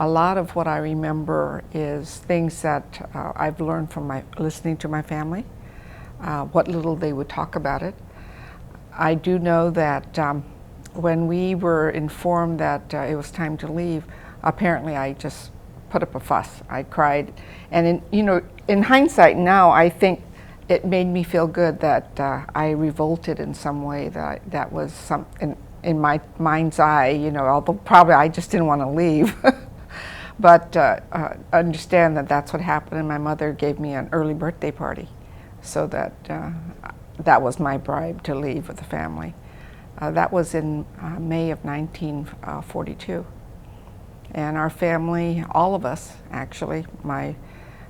a lot of what I remember is things that I've learned from listening to my family, what little they would talk about it. I do know that when we were informed that it was time to leave, apparently I just put up a fuss. I cried, and in hindsight now, I think it made me feel good that I revolted in some way. That was something in my mind's eye, although probably I just didn't want to leave. But understand that that's what happened, and my mother gave me an early birthday party, so that that was my bribe to leave with the family. That was in May of 1942. And our family, all of us actually, my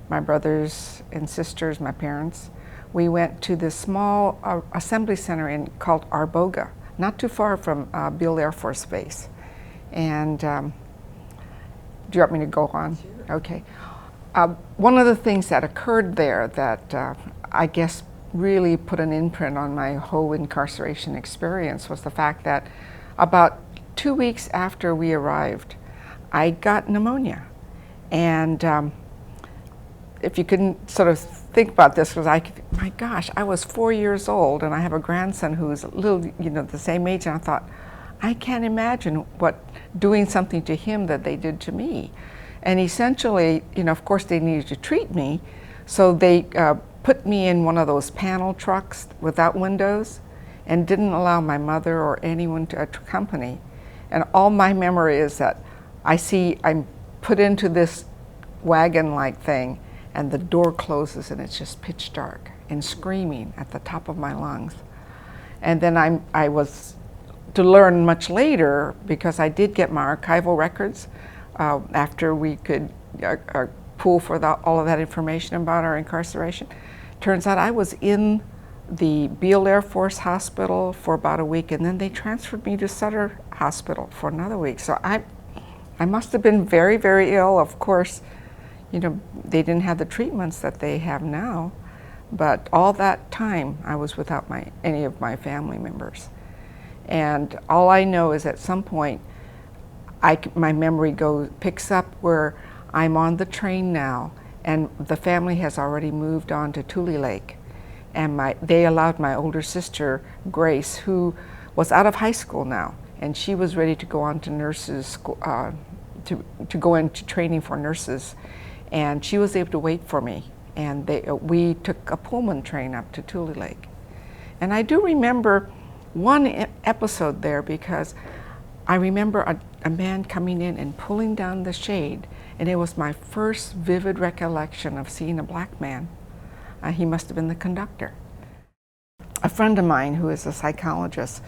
brothers and sisters, my parents, we went to this small assembly center called Arboga, not too far from Beal Air Force Base. And do you want me to go on? Sure. Okay. One of the things that occurred there that I guess really put an imprint on my whole incarceration experience was the fact that about 2 weeks after we arrived, I got pneumonia. And if you can sort of think about this, because my gosh, I was 4 years old and I have a grandson who's a little, the same age, and I thought, I can't imagine what doing something to him that they did to me. And essentially, of course they needed to treat me, so they put me in one of those panel trucks without windows and didn't allow my mother or anyone to accompany. And all my memory is that I'm put into this wagon-like thing, and the door closes and it's just pitch dark, and screaming at the top of my lungs. And then I was to learn much later, because I did get my archival records after we could pool for all of that information about our incarceration. Turns out I was in the Beal Air Force Hospital for about a week, and then they transferred me to Sutter Hospital for another week. So I must have been very, very ill. Of course, they didn't have the treatments that they have now, but all that time I was without any of my family members. And all I know is at some point, my memory picks up where I'm on the train now, and the family has already moved on to Tule Lake. And they allowed my older sister, Grace, who was out of high school now, and she was ready to go on to nurses school, to go into training for nurses. And she was able to wait for me. And we took a Pullman train up to Tule Lake. And I do remember one episode there, because I remember a man coming in and pulling down the shade, and it was my first vivid recollection of seeing a black man. He must have been the conductor. A friend of mine who is a psychologist,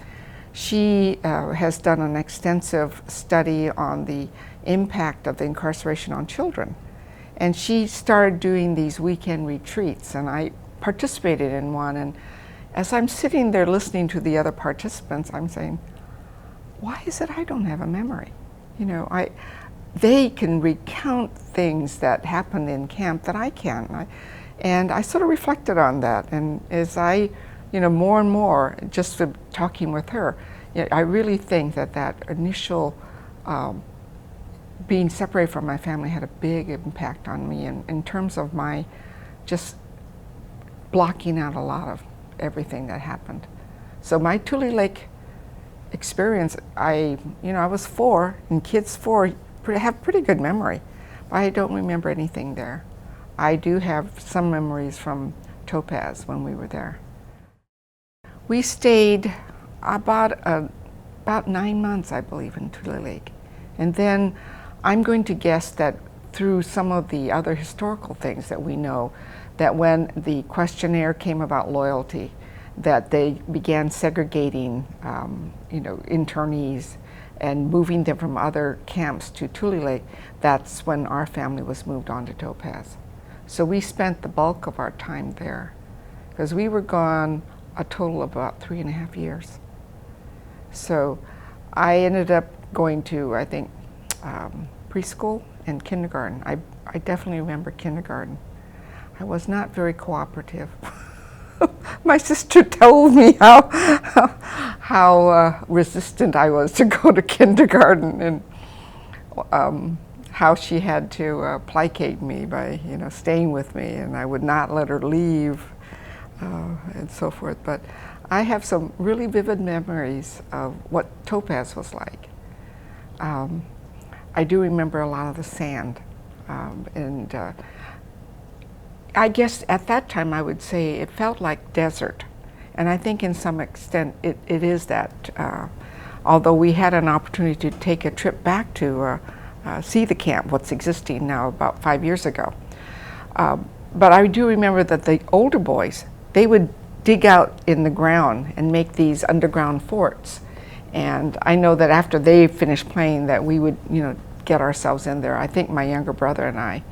she has done an extensive study on the impact of the incarceration on children. And she started doing these weekend retreats, and I participated in one. And as I'm sitting there listening to the other participants, I'm saying, why is it I don't have a memory? They can recount things that happened in camp that I can't. And I sort of reflected on that. And as I, more and more, just from talking with her, I really think that initial being separated from my family had a big impact on me in terms of my just blocking out a lot of everything that happened. So my Tule Lake experience, I was 4, and kids 4 have pretty good memory, but I don't remember anything there. I do have some memories from Topaz when we were there. We stayed about 9 months, I believe, in Tule Lake. And then I'm going to guess that through some of the other historical things that we know, that when the questionnaire came about loyalty, that they began segregating, internees and moving them from other camps to Tule Lake. That's when our family was moved on to Topaz. So we spent the bulk of our time there, because we were gone a total of about 3.5 years. So I ended up going to, I think, preschool and kindergarten. I definitely remember kindergarten. I was not very cooperative. My sister told me how resistant I was to go to kindergarten, and how she had to placate me by, staying with me, and I would not let her leave, and so forth. But I have some really vivid memories of what Topaz was like. I do remember a lot of the sand, and I guess at that time I would say it felt like desert, and I think in some extent it is that. Although we had an opportunity to take a trip back to see the camp, what's existing now, about 5 years ago. But I do remember that the older boys, they would dig out in the ground and make these underground forts. And I know that after they finished playing that we would, get ourselves in there. I think my younger brother and I.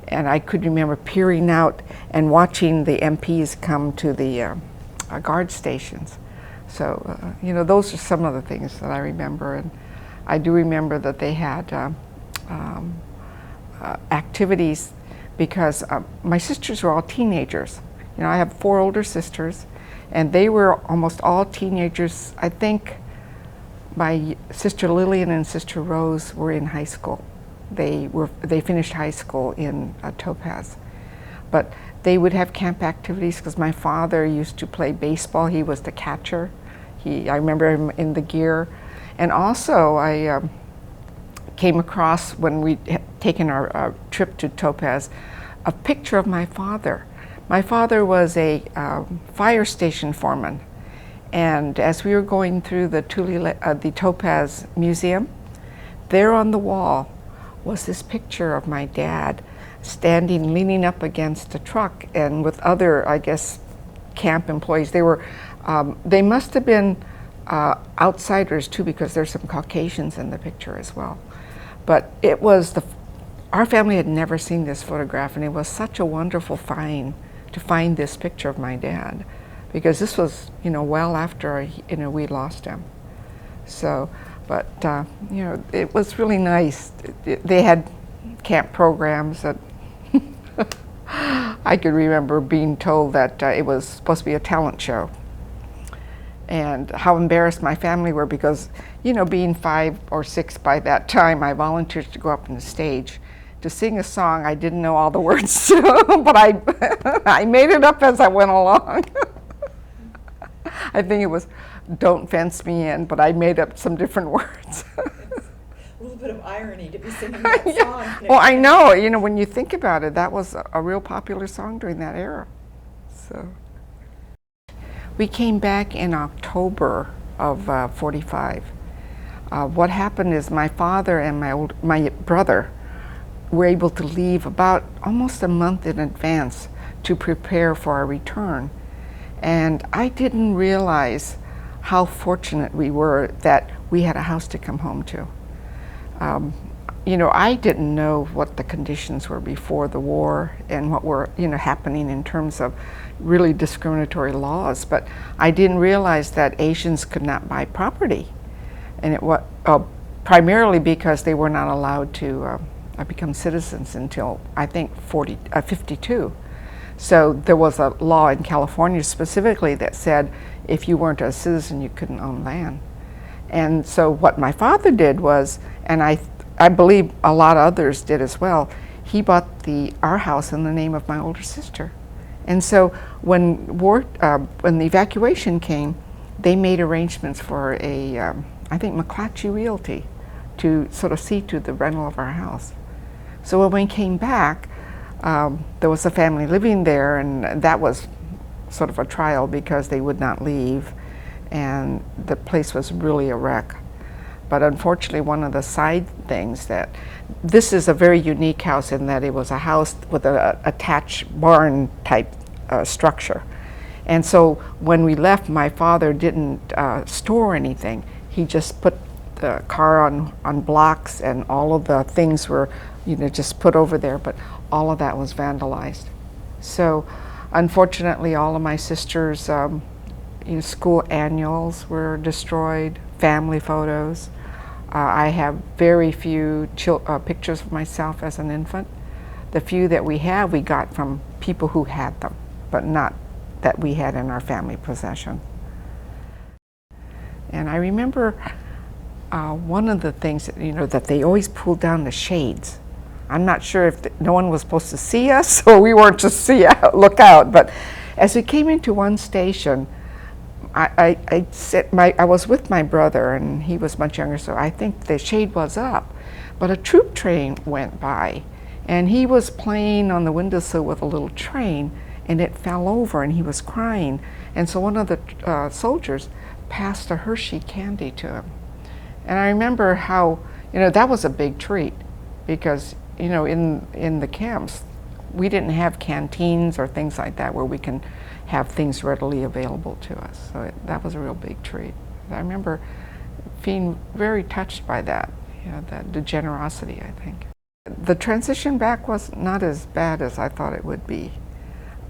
And I could remember peering out and watching the MPs come to the guard stations. So, those are some of the things that I remember. And I do remember that they had activities because my sisters were all teenagers. I have 4 older sisters, and they were almost all teenagers. I think my sister Lillian and sister Rose were in high school. They finished high school in Topaz. But they would have camp activities because my father used to play baseball. He was the catcher. I remember him in the gear. And also I came across, when we had taken our trip to Topaz, a picture of my father. My father was a fire station foreman. And as we were going through the Topaz Museum, there on the wall was this picture of my dad standing, leaning up against a truck, and with other, I guess, camp employees. They must have been outsiders too, because there's some Caucasians in the picture as well. But it was our family had never seen this photograph, and it was such a wonderful find to find this picture of my dad, because this was, well after, we lost him. So, but, it was really nice. They had camp programs that I could remember being told that it was supposed to be a talent show. And how embarrassed my family were because, being 5 or 6 by that time, I volunteered to go up on the stage to sing a song I didn't know all the words to, but I made it up as I went along. I think it was "Don't Fence Me In," but I made up some different words. A little bit of irony to be singing that song. Well, I know, when you think about it, that was a real popular song during that era. So we came back in October of 45. What happened is my father and my brother were able to leave about almost a month in advance to prepare for our return. And I didn't realize how fortunate we were that we had a house to come home to. I didn't know what the conditions were before the war and what were, happening in terms of really discriminatory laws, but I didn't realize that Asians could not buy property. And it was primarily because they were not allowed to become citizens until, I think, 52. So there was a law in California specifically that said if you weren't a citizen, you couldn't own land. And so what my father did was, and I believe a lot of others did as well, he bought our house in the name of my older sister. And so when the evacuation came, they made arrangements for I think McClatchy Realty to sort of see to the rental of our house. So when we came back, there was a family living there, and that was sort of a trial because they would not leave, and the place was really a wreck. But unfortunately, one of the side things that this is a very unique house in that it was a house with an attached barn type structure. And so when we left, my father didn't store anything. He just put the car on blocks, and all of the things were, just put over there, but all of that was vandalized. So unfortunately, all of my sisters' school annuals were destroyed, family photos. I have very few pictures of myself as an infant. The few that we have, we got from people who had them, but not that we had in our family possession. And I remember one of the things that, that they always pulled down the shades I'm not sure if no one was supposed to see us or we weren't to look out. But as we came into one station, I was with my brother, and he was much younger, so I think the shade was up. But a troop train went by, and he was playing on the windowsill with a little train, and it fell over, and he was crying. And so one of the soldiers passed a Hershey candy to him. And I remember how, that was a big treat, because, in the camps, we didn't have canteens or things like that where we can have things readily available to us. So that was a real big treat. I remember being very touched by that, the generosity, I think. The transition back was not as bad as I thought it would be.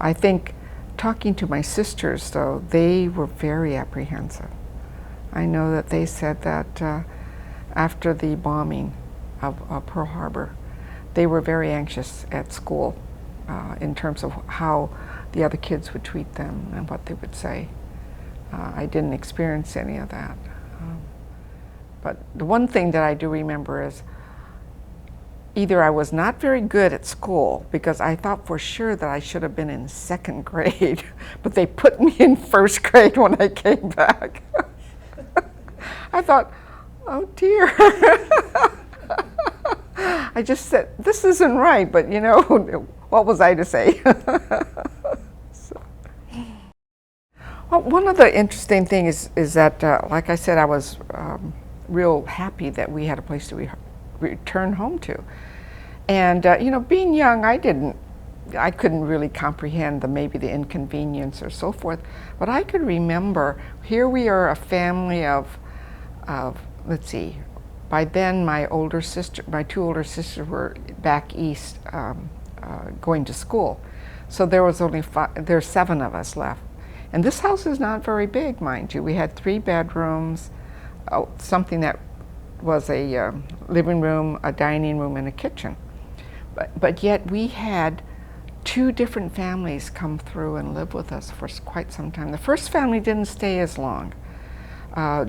I think talking to my sisters, though, they were very apprehensive. I know that they said that after the bombing of Pearl Harbor, they were very anxious at school in terms of how the other kids would treat them and what they would say. I didn't experience any of that. But the one thing that I do remember is either I was not very good at school, because I thought for sure that I should have been in 2nd grade, but they put me in 1st grade when I came back. I thought, oh dear. I just said, this isn't right, but what was I to say? Well, one of the interesting things is that, like I said, I was real happy that we had a place to return home to. And, being young, I couldn't really comprehend maybe the inconvenience or so forth, but I could remember, here we are, a family of let's see, by then my two older sisters were back east going to school. So there was only there's 7 of us left. And this house is not very big, mind you. We had 3 bedrooms, something that was a living room, a dining room, and a kitchen. But yet we had 2 different families come through and live with us for quite some time. The first family didn't stay as long,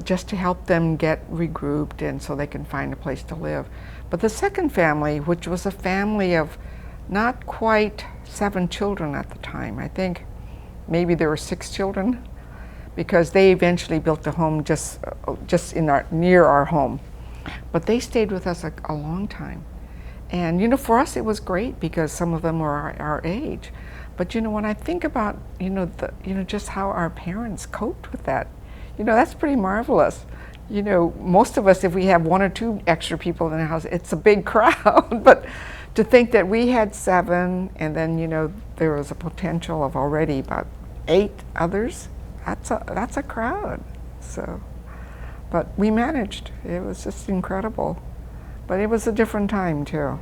just to help them get regrouped and so they can find a place to live. But the second family, which was a family of not quite 7 children at the time, I think maybe there were 6 children, because they eventually built a home just near our home. But they stayed with us a long time. And for us it was great because some of them were our age. But when I think about just how our parents coped with that, that's pretty marvelous. Most of us, if we have 1 or 2 extra people in the house, it's a big crowd. But to think that we had 7, and then there was a potential of already about 8 others, that's a crowd. So, but we managed. It was just incredible. But it was a different time too.